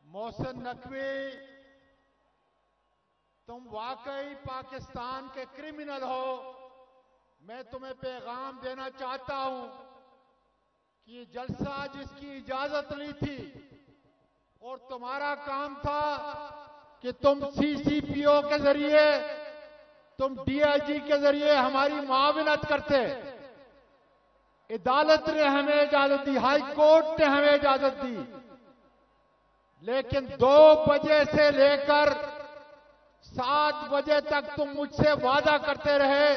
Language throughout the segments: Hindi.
मोहसिन नकवी, तुम वाकई पाकिस्तान के क्रिमिनल हो। मैं तुम्हें पैगाम देना चाहता हूं कि जलसा जिसकी इजाजत ली थी और तुम्हारा काम था कि तुम सीसीपीओ के जरिए, तुम डीआईजी के जरिए हमारी मुआवनत करते। अदालत ने हमें इजाजत दी, हाई कोर्ट ने हमें इजाजत दी, लेकिन 2 बजे से लेकर 7 बजे तक तुम मुझसे वादा करते रहे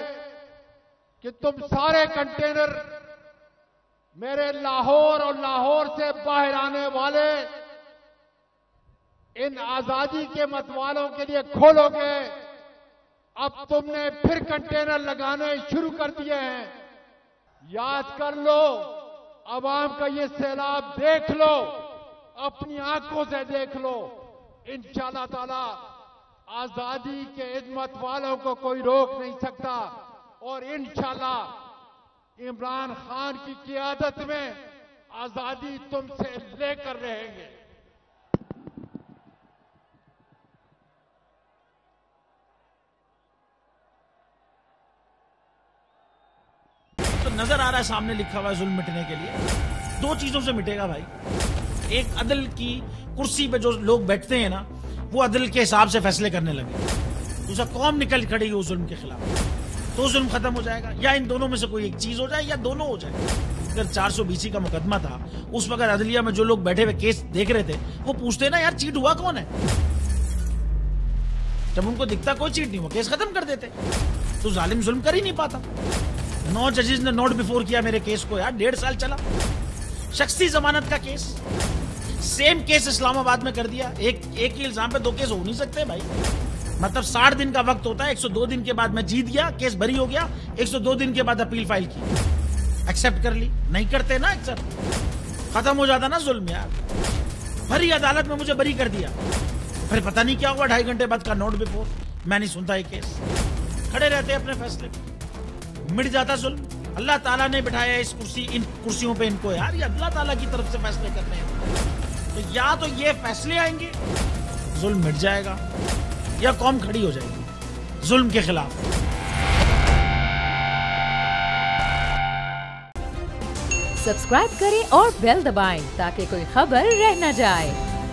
कि तुम सारे कंटेनर मेरे लाहौर और लाहौर से बाहर आने वाले इन आजादी के मतवालों के लिए खोलोगे। अब तुमने फिर कंटेनर लगाने शुरू कर दिए हैं। याद कर लो, अवाम का ये सैलाब देख लो, अपनी आंखों से देख लो। इंशाअल्लाह ताला आजादी के इज्मत वालों को कोई रोक नहीं सकता और इंशाअल्लाह इमरान खान की क़ियादत में आजादी तुमसे लेकर रहेंगे। तो नजर आ रहा है सामने लिखा हुआ है जुल्म मिटने के लिए 2 चीजों से मिटेगा भाई। एक, अदल की कुर्सी पे जो लोग बैठते हैं ना, वो अदल के हिसाब से फैसले करने लगे। दूसरा, कौम निकल खड़ी है उस जुल्म के खिलाफ, तो जुल्म खत्म हो जाएगा। या इन दोनों में से कोई एक चीज हो जाए या दोनों हो जाए। अगर 420 का मुकदमा था, उस वक्त अदलिया में जो लोग बैठे हुए केस देख रहे थे, वो पूछते ना यार चीट हुआ कौन है। जब उनको दिखता कोई चीट नहीं, वो केस खत्म कर देते। तो जालिम जुल्म कर ही नहीं पाता। 9 जजेस ने नोट बिफोर किया मेरे केस को यार, 1.5 साल चला। शख्सी जमानत का केस, सेम केस इस्लामाबाद में कर दिया। एक ही इल्जाम पे 2 केस हो नहीं सकते भाई। मतलब 60 दिन का वक्त होता है, 102 दिन के बाद मैं जीत गया, केस बरी हो गया, 102 दिन के बाद अपील फाइल की, एक्सेप्ट कर ली। नहीं करते ना एक्सेप्ट, खत्म हो जाता ना जुल्म यार। भरी अदालत में मुझे बरी कर दिया, फिर पता नहीं क्या हुआ, 2.5 घंटे बाद का नोट बिफोर, मैं नहीं सुनता ये केस। खड़े रहते अपने फैसले पे, मिट जाता जुल्म। अल्लाह ताला ने बिठाया इस कुर्सी, इन कुर्सियों पे इनको यार, ये अल्लाह ताला की तरफ से फैसले करने हैं। तो या तो ये फैसले आएंगे, जुल्म मिट जाएगा, या कौम खड़ी हो जाएगी जुल्म के खिलाफ। सब्सक्राइब करें और बेल दबाएं ताकि कोई खबर रह न जाए।